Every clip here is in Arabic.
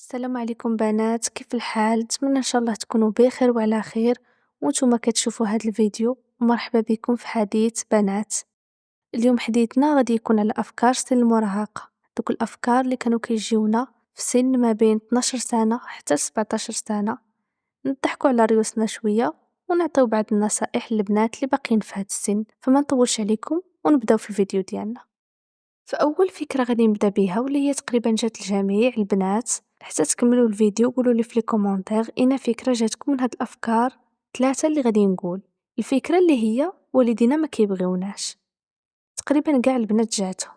السلام عليكم بنات، كيف الحال؟ نتمنى ان شاء الله تكونوا بخير وعلى خير وانتم كتشوفوا هذا الفيديو. مرحبا بكم في حديث بنات. اليوم حديثنا غادي يكون على افكار سن المراهقه، دوك الافكار اللي كانوا كيجيونا في سن ما بين 12 سنه حتى 17 سنه. نضحكوا على ريوسنا شويه ونعطيو بعض النصائح للبنات اللي باقيين في هذا السن. فما نطولش عليكم ونبداو في الفيديو ديالنا. فأول فكرة غادي نبدا بها واللي هي تقريبا جات لجميع البنات، حتى تكملوا الفيديو قولوا لي في لي كومونتير إن فكرة جاتكم من هاد الأفكار ثلاثة اللي غادي نقول. الفكرة اللي هي والدينا ما كيبغيوناش، تقريبا كاع البنات جاتهم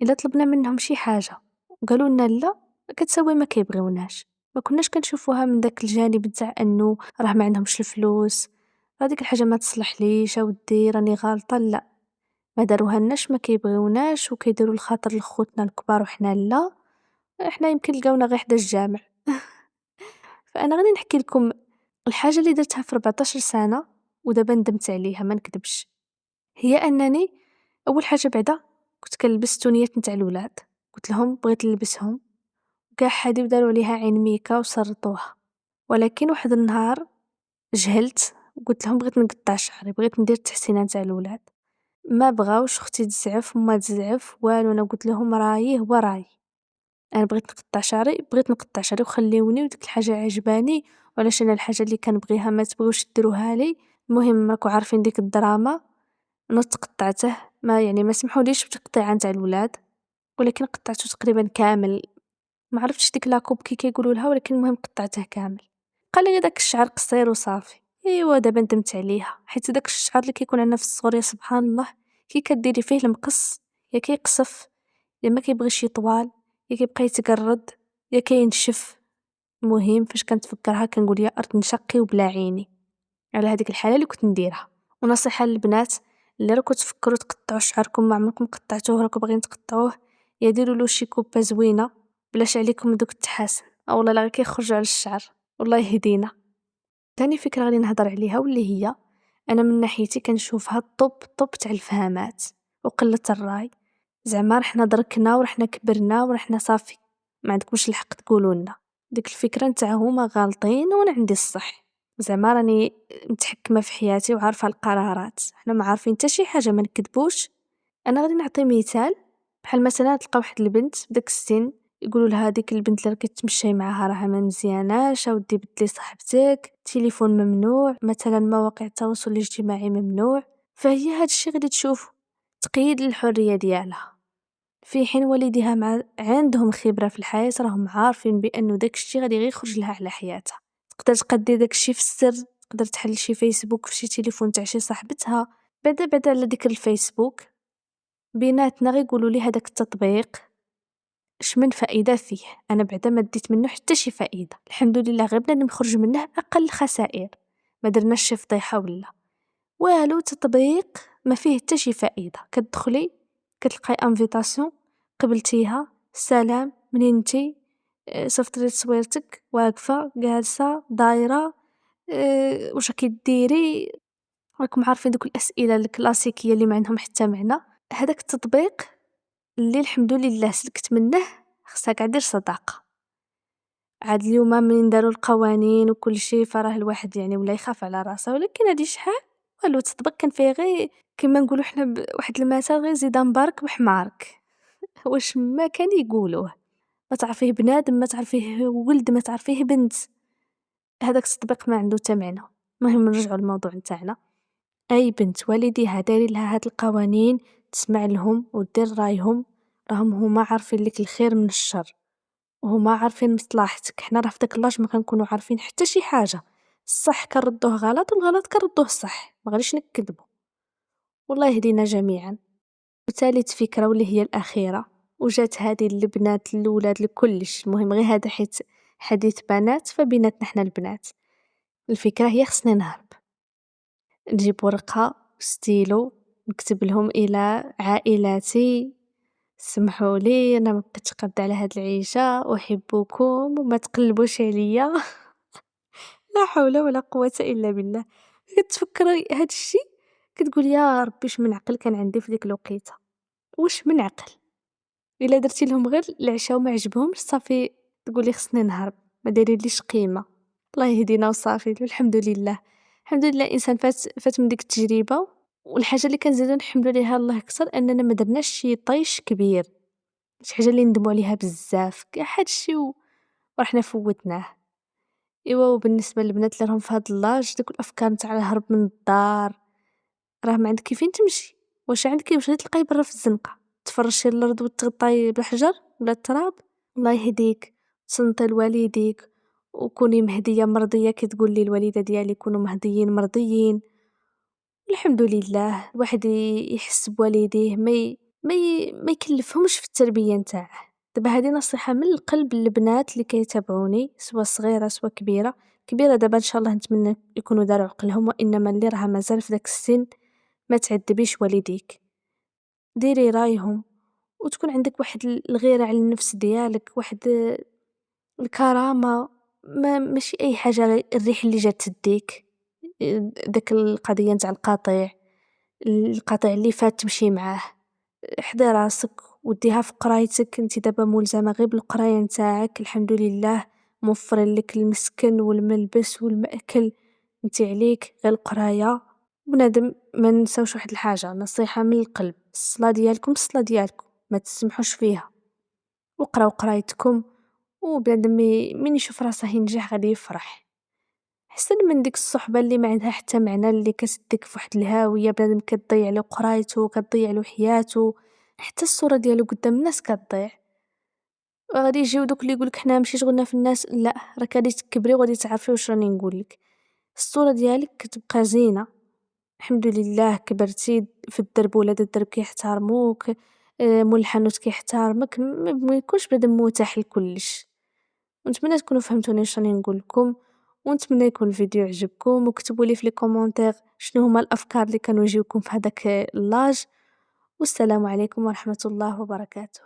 إلا طلبنا منهم شي حاجة وقالوا لنا لا كتساوي ما كيبغيوناش. ما كناش كنشوفوها من داك الجانب تاع انه راه ما عندهمش الفلوس، هذيك الحاجة ما تصلح ليش اودي راني غلطة، لا، ما داروهالناش ما كيبغيوناش وكيديروا الخاطر لخوتنا الكبار وحنا لا، احنا يمكن لقاونا غير حدا الجامع. فانا غادي نحكي لكم الحاجه اللي درتها في 14 سنه ودابا ندمت عليها ما نكذبش. هي انني اول حاجه بعدا كنت كنلبس تونيات نتاع الولاد، قلت لهم بغيت نلبسهم، كاع حادي وداروا عليها عين ميكا وسرطوها. ولكن واحد النهار جهلت وقلت لهم بغيت نقطع شعري، بغيت ندير التحسينات تاع الولاد. ما بغاوش، اختي تزعف وما تزعف والو، انا قلت لهم رايي هو رايي، انا بغيت نقطع شعري بغيت نقطع شعري وخليوني، وديك الحاجه عجباني، وعلاش انا الحاجه اللي كنبغيها ما تبغيوش ديروها لي. المهم راكو عارفين ديك الدراما، نط قطعته، ما يعني ما سمحوليش بتقطيع نتاع الولاد، ولكن قطعته تقريبا كامل. ما عرفتش ديك لاكوب كي كيقولوا لها، ولكن المهم قطعته كامل. قال لي داك الشعر قصير وصافي. ايوا دابا ندمت عليها، حيت داك الشعر اللي كيكون عندنا في الصغر يا سبحان الله، كي كديري فيه المقص يا كيقصف يا ما كيبغيش يطوال يا كيبقى يتقرد يا كينشف. المهم فاش كنتفكرها كنقول يا ارض نشقي وبلا عيني على هذيك الحاله اللي كنت نديرها. ونصيحه للبنات اللي راكم تفكروا تقطعوا شعركم ما عمركم قطعتوه راكم باغيين تقطعوه، يا ديروا له شي كوبه زوينه بلاش عليكم دوك التحاسن، او والله لا غير كيخرجوا على الشعر. والله يهدينا. تاني فكره غادي نهضر عليها واللي هي انا من ناحيتي كنشوفها الطب تاع الفهامات وقله الراي. زعما رحنا دركنا ورحنا كبرنا ورحنا صافي، ما عندكمش الحق تقولوا لنا. ديك الفكره نتاع هما غالطين وانا عندي الصح، زعما راني متحكمه في حياتي وعارفه القرارات، حنا ما عارفين حتى شي حاجه ما نكذبوش. انا غادي نعطي مثال، بحال مثلا تلقى واحد البنت بداك السن يقولوا لها ديك البنت اللي كتمشي معاها راها ما مزياناش، اودي بدلي صاحبتك، التليفون ممنوع مثلا، مواقع التواصل الاجتماعي ممنوع. فهي هاد الشيء غادي تشوف تقييد للحريه ديالها، في حين والديها عندهم خبرة في الحياة، راهم عارفين بأنه داك الشي غادي غير يخرج لها على حياتها. تقدر تقدي داك الشي في السر، تقدر تحل شي فيسبوك في شي تليفون تاع شي صاحبتها. بعدا على ذكر الفيسبوك، بيناتنا غير يقولوا لي هذاك التطبيق اش من فائدة فيه. انا بعدا ما ديت منه حتى شي فائدة، الحمد لله، غير بنادم يخرج منه اقل خسائر، ما درناش شي فضيحة ولا والو. تطبيق ما فيه حتى شي فائدة، كتدخلي كتلقاي انفيتاسيون قبلتيها سلام منين انتي، صيفطتي تصويرتك واقفة جالسة دايرة، واش راكي ديري، راكم عارفين دوك الأسئلة الكلاسيكية اللي ما عندهم حتى معنى. هذاك التطبيق اللي الحمد لله سلكت منه خصها كاع دير صداقة. عاد اليوم منين داروا القوانين وكل شيء فراه الواحد يعني ولا يخاف على راسه، ولكن هادي شحال والو. التطبيق كان فيه غير كما نقولوا حنا واحد المثل، غير زيد مبارك بحمارك. واش ما كان يقولوه، ما تعرفيه بنادم ما تعرفيه ولد ما تعرفيه بنت، هذاك التطبيق ما عنده حتى معنى. المهم نرجعوا للموضوع نتاعنا. اي بنت والديها دايرين لها هاد القوانين تسمع لهم ودير رايهم، راهم هما عارفين لك الخير من الشر وهما عارفين مصلحتك. حنا راه في داك اللاج ما كنكونوا عارفين حتى شي حاجه، الصح كنردوه غلط والغلط كنردوه صح، ما غاديش نكذبوا. والله يهدينا جميعا. وثالث فكره واللي هي الاخيره، وجات هذه البنات الاولاد لكلش، المهم غير هذا حيت حديث بنات فبيناتنا حنا البنات. الفكره هي خصني نهرب، نجيب ورقه وستيلو نكتب لهم الى عائلاتي سمحوا لي انا ما بقيتش قادة على هاد العيشه، احبكم وما تقلبوش عليا. لا حول ولا قوه الا بالله. كتفكري هاد الشيء كتقول يا ربي اش من عقل كان عندي في ديك الوقيته، واش من عقل. الا درتي لهم غير العشاء وما عجبهمش صافي تقولي خصني نهرب، ما دايريليش قيمة. الله يهدينا وصافي. الحمد لله، الحمد لله الإنسان فات من ديك التجربة. والحاجة اللي كنزيدو نحمدو ليها الله كتر أننا ما درناش شي طيش كبير، شي حاجة اللي ندمو عليها بزاف، كاع هادشي ورحنا فوتناه. إيوا وبالنسبة للبنات اللي راهم في هاد اللاج، دوك الأفكار نتاع الهرب من الدار، راه ما عندك فين تمشي. واش عندك واش غادي تلقاي برا في الزنقة؟ تفرشي الأرض وتغطاي بالحجر ولا التراب؟ الله يهديك، تصنتي لوالديك وكوني مهدية مرضية كي تقولي الوالدة ديالي كونوا مهديين مرضيين. الحمد لله الواحد يحس بوالديه، ما يكلفهمش في التربية نتاعه. دابا هذه نصيحة من القلب للبنات اللي كيتابعوني، سواء صغيرة سواء كبيرة. كبيرة دابا ان شاء الله نتمنى يكونوا داروا عقلهم، وانما اللي راها مازال في داك السن ما تعذبيش والديك، ديري رايهم، وتكون عندك واحد الغيرة على النفس ديالك، واحد الكرامة. ماشي أي حاجة الريح اللي جات تديك. داك القضية نتاع القطيع اللي فات تمشي معاه. حضي راسك وديها في قرايتك، انت دابا ملزمة غير بالقراية نتاعك. الحمد لله موفرين لك المسكن والملبس والمأكل، انت عليك غير القراية. بنادم ما ننساوش واحد الحاجة، نصيحة من القلب، الصلاة ديالكم الصلاة ديالكم ما تسمحوش فيها، وقراو قرايتكم. وبنادم من يشوف راسه ينجح غادي يفرح، أحسن من ديك الصحبة اللي ما عندها حتى معنى، اللي كتديك في واحد الهاوية. بنادم كتضيع له قرايته، كتضيع له حياته، حتى الصورة ديالو قدام الناس كتضيع. وغادي يجيو دوك اللي يقولك حنا ماشي شغلنا في الناس، لا راك غادي تكبري وغادي تعرفي واش راني نقولك. الصورة ديالك كتبقى زينة. الحمد لله كبرتي في الدرب، ولاد الدرب كيحترموك، مول الحانوت كيحترمك، ما يكونش بنادم متاح لكلش. ونتمنى تكونوا فهمتوني اش راني نقول لكم، ونتمنى يكون الفيديو عجبكم، وكتبوا لي في لي كومونتير شنو هما الافكار اللي كانوا يجيوكم في هذاك اللاج. والسلام عليكم ورحمة الله وبركاته.